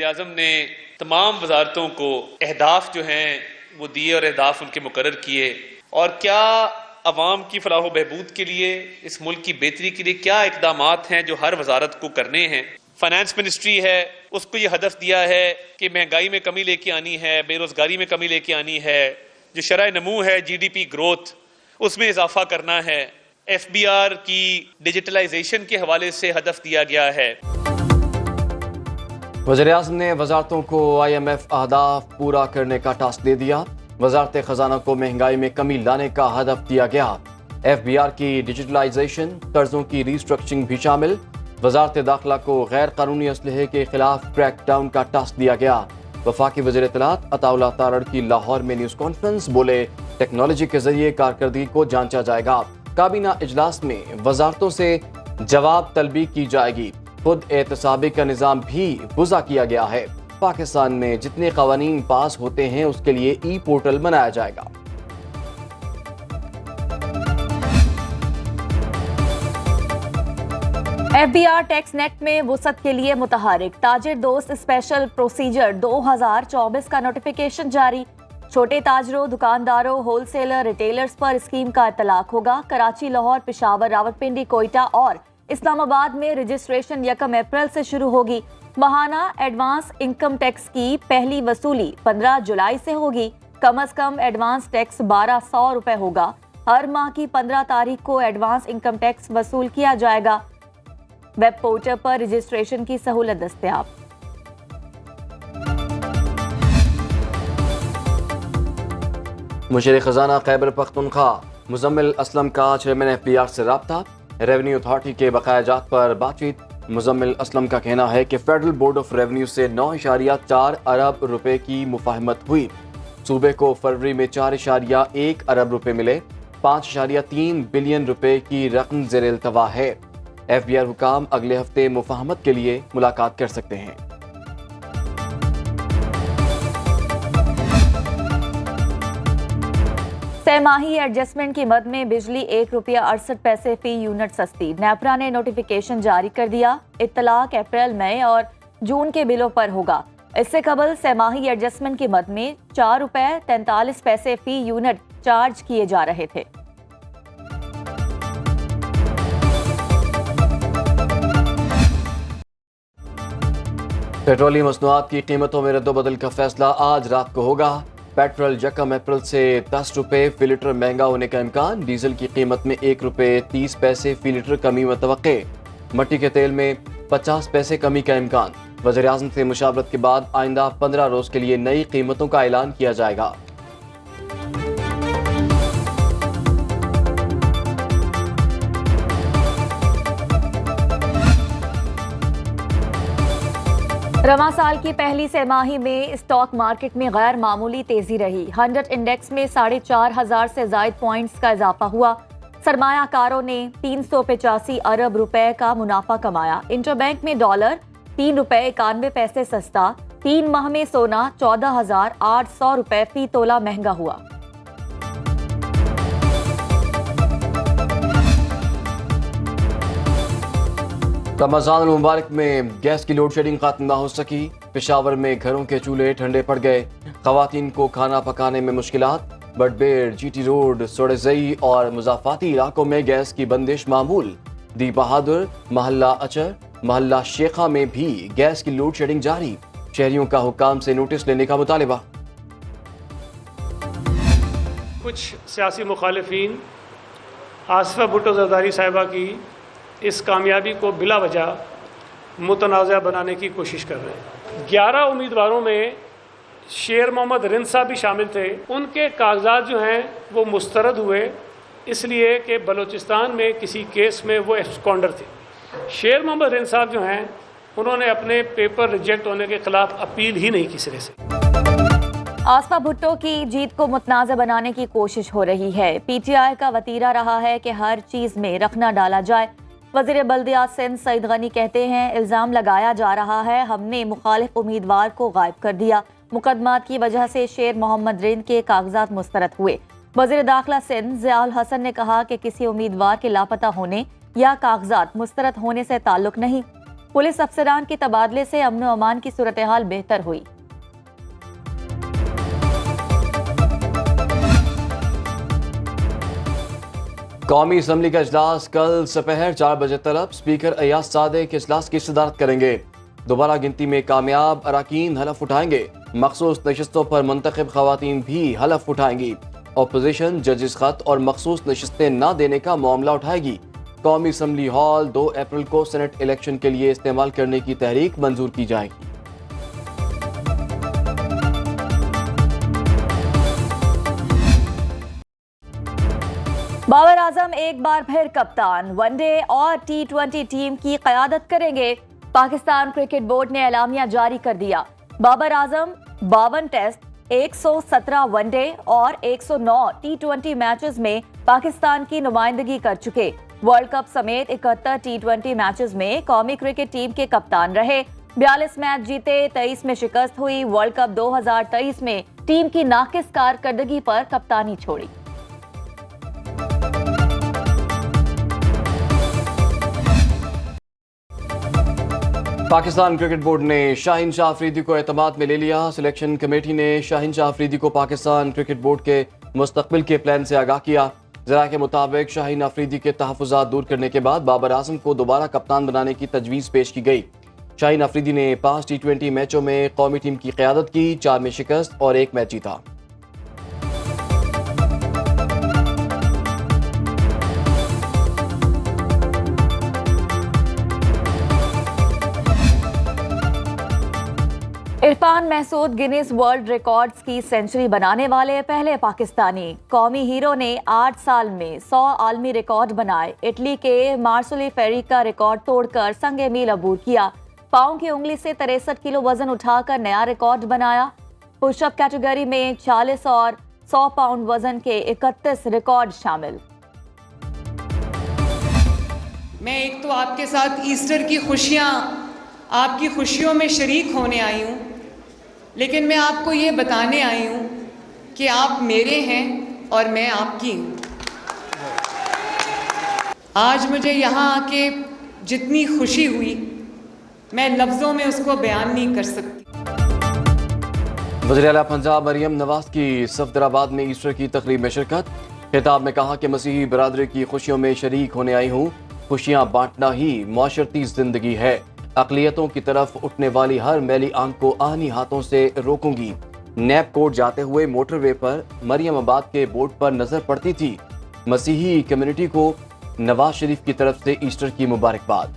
वज़ीर-ए-आज़म ने तमाम वजारतों को अहदाफ जो हैं वो दिए और अहदाफ उनके मुकर्रर किए, और क्या अवाम की फलाह बहबूद के लिए, इस मुल्क की बेहतरी के लिए क्या इकदामात हैं जो हर वजारत को करने हैं। फाइनेंस मिनिस्ट्री है, उसको ये हदफ दिया है कि महंगाई में कमी लेके आनी है, बेरोजगारी में कमी लेके आनी है, जो शरह नमू है GDP ग्रोथ उसमें इजाफा करना है। FBR की डिजिटलाइजेशन के हवाले से हदफ दिया गया है। वज़ीर-ए-आज़म ने वजारतों को IMF अहदाफ पूरा करने का टास्क दे दिया। वजारत खजाना को महंगाई में कमी लाने का हदफ दिया गया। FBR की डिजिटलाइजेशन, कर्जों की रिस्ट्रक्चरिंग भी शामिल। वजारत दाखिला को गैर कानूनी असलहे के खिलाफ क्रैकडाउन का टास्क दिया गया। वफाकी वज़ीर इत्तलात अताउल्लाह तारड़ की लाहौर में न्यूज़ कॉन्फ्रेंस, बोले टेक्नोलॉजी के जरिए कारकर्दगी को जांचा जाएगा। काबीना इजलास में वजारतों से जवाब तलबी की जाएगी। खुद एहतसाबी का निज़ाम भी वज़ा किया गया है। पाकिस्तान में जितने कवानीन पास होते हैं उसके लिए पोर्टल बनाया जाएगा। FBR टैक्स नेट में वुसअत के लिए मुतहरिक। ताजिर दोस्त स्पेशल प्रोसीजर 2024 का नोटिफिकेशन जारी। छोटे ताजरों, दुकानदारों, होलसेलर, रिटेलर्स पर स्कीम का इतलाक होगा। कराची, लाहौर, पेशावर, रावलपिंडी, कोयटा और इस्लामाबाद में रजिस्ट्रेशन 1 अप्रैल से शुरू होगी। माहाना एडवांस इनकम टैक्स की पहली वसूली 15 जुलाई से होगी। कम अज कम एडवांस टैक्स 1200 रुपए होगा। हर माह की 15 तारीख को एडवांस इनकम टैक्स वसूल किया जाएगा। वेब पोर्टल पर रजिस्ट्रेशन की सहूलत दस्तयाब। मुशीर खजाना खैबर पख्तूनख्वा मुजम्मिल असलम का चेयरमैन FBR से राब्ता। रेवेन्यू अथॉरिटी के बकायाजात पर बातचीत। मुजम्मिल असलम का कहना है कि फेडरल बोर्ड ऑफ रेवेन्यू से 9.4 अरब रुपए की मुफाहमत हुई। सूबे को फरवरी में 4.1 अरब रुपए मिले। 5.3 बिलियन रुपए की रकम ज़ेर इल्तवा है। FBR हुकाम अगले हफ्ते मुफाहमत के लिए मुलाकात कर सकते हैं। सहमाही एडजस्टमेंट की मद में बिजली ₹1.68 फी यूनिट सस्ती। नेपरा ने नोटिफिकेशन जारी कर दिया। इत्तलाक अप्रैल, मई और जून के बिलों पर होगा। इससे कबल सहमाही एडजस्टमेंट की मद में ₹4.43 फी यूनिट चार्ज किए जा रहे थे। पेट्रोलियम मसनूआत की कीमतों में रद्दोबदल का फैसला आज रात को होगा। पेट्रोल 1 अप्रैल से 10 रुपए फी लीटर महंगा होने का इम्कान। डीजल की कीमत में ₹1.30 फी लीटर कमी मुतवक्के। मट्टी के तेल में 50 पैसे कमी का इम्कान। वज़ीर-ए-आज़म से मुशावरत के बाद आइंदा 15 रोज के लिए नई कीमतों का ऐलान किया जाएगा। रवां साल की पहली सहमाही में स्टॉक मार्केट में गैर मामूली तेजी रही। 100 इंडेक्स में 4,500 से जायद पॉइंट्स का इजाफा हुआ। सरमायाकारों ने 385 अरब रुपए का मुनाफा कमाया। इंटरबैंक में डॉलर ₹3.91 सस्ता। 3 माह में सोना 14,800 रुपए फी तोला महंगा हुआ। रमजान मुबारक में गैस की लोड शेडिंग खत्म न हो सकी। पेशावर में घरों के चूल्हे ठंडे पड़ गए। खवातीन को खाना पकाने में मुश्किलात। बडबेर, GT रोड, सोडेजई और मुजाफाती इलाकों में गैस की बंदिश मामूल। दी बहादुर, महल्ला अचर, महल्ला शेखा में भी गैस की लोड शेडिंग जारी। शहरियों का हुकाम से नोटिस लेने का मुतालिबा। कुछ सियासी मुखालिफिन आसिफा भुट्टो जरदारी साहिबा की इस कामयाबी को बिला वजह मुतनाज़ा बनाने की कोशिश कर रहे हैं। 11 उम्मीदवारों में शेर मोहम्मद रिंद साहब भी शामिल थे। उनके कागजात जो हैं वो मुस्तरद हुए इसलिए कि बलूचिस्तान में किसी केस में वो एब्सकॉन्डर थे। शेर मोहम्मद रिंद साहब जो हैं उन्होंने अपने पेपर रिजेक्ट होने के खिलाफ अपील ही नहीं की सिरे से। आसिफा भुट्टो की जीत को मुतनाज़ा बनाने की कोशिश हो रही है। PTI का वतीरा रहा है कि हर चीज़ में रखना डाला जाए। वज़ीर बल्दियात सिंध सईद गनी कहते हैं, इल्ज़ाम लगाया जा रहा है हमने मुखालिफ उम्मीदवार को गायब कर दिया। मुकदमात की वजह से शेर मोहम्मद रिंद के कागजात मुस्तरद हुए। वज़ीर दाखिला सिंध ज़ियाउल हसन ने कहा कि किसी उम्मीदवार के लापता होने या कागजात मुस्तरद होने से ताल्लुक नहीं। पुलिस अफसरान के तबादले से अमन व अमान की सूरत हाल बेहतर हुई। कौमी असम्बली का इजलास कल दोपहर 4 बजे तलब स्पीकर अयाज सादिक इजलास की सदारत करेंगे। दोबारा गिनती में कामयाब अराकीन हलफ उठाएंगे। मखसूस नशिस्तों पर मुंतखब खवातीन भी हलफ उठाएंगी। अपोजिशन जजिस खत और मखसूस नशिस्तें न देने का मामला उठाएगी। कौमी असम्बली हॉल 2 अप्रैल को सेनेट इलेक्शन के लिए इस्तेमाल करने की तहरीक मंजूर की जाएगी। बाबर आजम एक बार फिर कप्तान, वनडे और T20 टीम की क़यादत करेंगे। पाकिस्तान क्रिकेट बोर्ड ने एलामिया जारी कर दिया। बाबर आजम 52 टेस्ट, 117 वनडे और 109 T20 मैचेस में पाकिस्तान की नुमाइंदगी कर चुके। वर्ल्ड कप समेत 71 T20 मैचेस में कौमी क्रिकेट टीम के कप्तान रहे। 42 मैच जीते, 23 में शिकस्त हुई। वर्ल्ड कप 2023 में टीम की नाकिस कारकर्दगी पर कप्तानी छोड़ी। पाकिस्तान क्रिकेट बोर्ड ने शाहीन शाह अफरीदी को एतमाद में ले लिया। सिलेक्शन कमेटी ने शाहीन शाह अफरीदी को पाकिस्तान क्रिकेट बोर्ड के मुस्तकबिल के प्लान से आगाह किया। जरा के मुताबिक शाहीन अफरीदी के तहफ़्फ़ुज़ात दूर करने के बाद बाबर आजम को दोबारा कप्तान बनाने की तजवीज़ पेश की गई। शाहीन अफरीदी ने 5 T20 मैचों में कौमी टीम की क़यादत की, 4 में शिकस्त और 1 मैच जीता। Irfan Mahsood Guinness World Records की सेंचुरी बनाने वाले पहले पाकिस्तानी। कौमी हीरो ने 8 साल में 100 आलमी रिकॉर्ड बनाए। इटली के मार्सोली फेरी का रिकॉर्ड तोड़कर संगे मील अबूर किया। पाँव की उंगली से 63 किलो वजन उठाकर नया रिकॉर्ड बनाया। पुशअप कैटेगरी में 40 और 100 पाउंड वजन के 31 रिकॉर्ड शामिल। मैं एक तो आपके साथ ईस्टर की खुशियां, आपकी खुशियों में शरीक होने आई हूँ, लेकिन मैं आपको ये बताने आई हूँ कि आप मेरे हैं और मैं आपकी हूँ। आज मुझे यहाँ आके जितनी खुशी हुई, मैं लफ्ज़ों में उसको बयान नहीं कर सकती। वज़ीर आला पंजाब मरियम नवाज की सफदराबाद में ईस्टर की तकरीब में शिरकत। खिताब में कहा कि मसीही बरादरी की खुशियों में शरीक होने आई हूँ। खुशियाँ बांटना ही माशरती जिंदगी है। अक़लियतों की तरफ उठने वाली हर मैली आंख को आहनी हाथों से रोकूंगी। नैप कोर्ट जाते हुए मोटरवे पर मरियम आबाद के बोर्ड पर नजर पड़ती थी। मसीही कम्युनिटी को नवाज शरीफ की तरफ से ईस्टर की मुबारकबाद।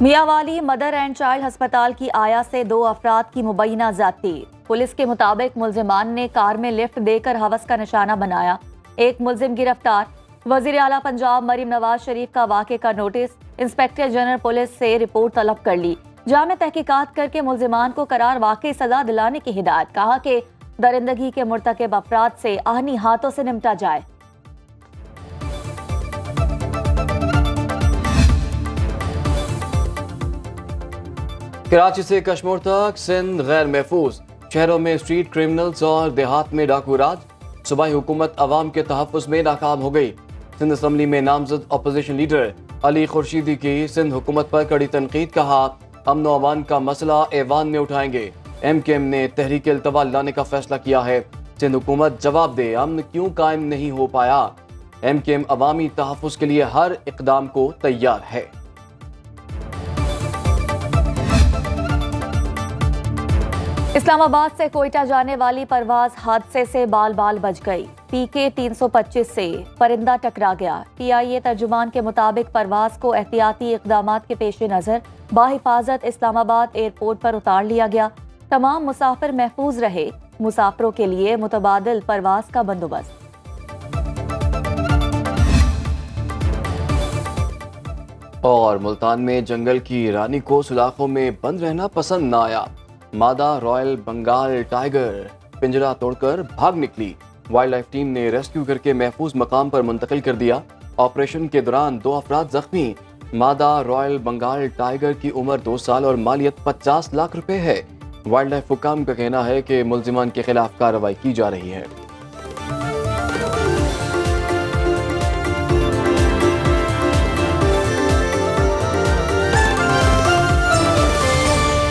मियांवाली मदर एंड चाइल्ड अस्पताल की आया से 2 अफराद की मुबैना ज़्यादती। पुलिस के मुताबिक मुल्जिमान ने कार में लिफ्ट देकर हवस का निशाना बनाया। एक मुल्जिम गिरफ्तार। वज़ीर आला पंजाब मरियम नवाज शरीफ का वाक़े का नोटिस इंस्पेक्टर जनरल पुलिस से रिपोर्ट तलब कर ली। जामे तहकीकात करके मुल्जिमान को करार वाकई सजा दिलाने की हिदायत। कहा कि दरिंदगी के मुर्तकिब अफराद से आहनी हाथों से निपटा जाए। कराची से कश्मीर तक सिंध गैर महफूज। शहरों में स्ट्रीट क्रिमिनल्स और देहात में डाकू राज। सूबाई हुकूमत अवाम के तहफ़्फ़ुज़ में नाकाम हो गई। सिंध असम्बली में नामजद अपोजिशन लीडर अली खुर्शीदी की सिंध हुकूमत पर कड़ी तनकीद। कहा अमन व अमान का मसला ऐवान में उठाएंगे। MKM ने तहरीक इल्तवा लाने का फैसला किया है। सिंध हुकूमत जवाब दे अमन क्यों कायम नहीं हो पाया। MKM अवामी तहफ़्फ़ुज़ के लिए हर इक़दाम को तैयार है। इस्लामाबाद से कोयटा जाने वाली परवाज हादसे से बाल बाल बच गई। PK 325 से परिंदा टकरा गया। PIA तर्जुमान के मुताबिक परवाज को एहतियाती इक़दामात के पेश नज़र बाहिफाजत इस्लामाबाद एयरपोर्ट पर उतार लिया गया। तमाम मुसाफिर महफूज रहे। मुसाफिरों के लिए मुतबादिल परवाज का बंदोबस्त। और मुल्तान में जंगल की रानी को सुलाखों में बंद रहना पसंद न आया। मादा रॉयल बंगाल टाइगर पिंजरा तोड़कर भाग निकली। वाइल्ड लाइफ टीम ने रेस्क्यू करके महफूज मकाम पर मुंतकिल कर दिया। ऑपरेशन के दौरान 2 अफराद जख्मी। मादा रॉयल बंगाल टाइगर की उम्र 2 साल और मालियत 50 लाख रुपए है। वाइल्ड लाइफ हुकाम का कहना है कि मुल्जिमान के खिलाफ कार्रवाई की जा रही है।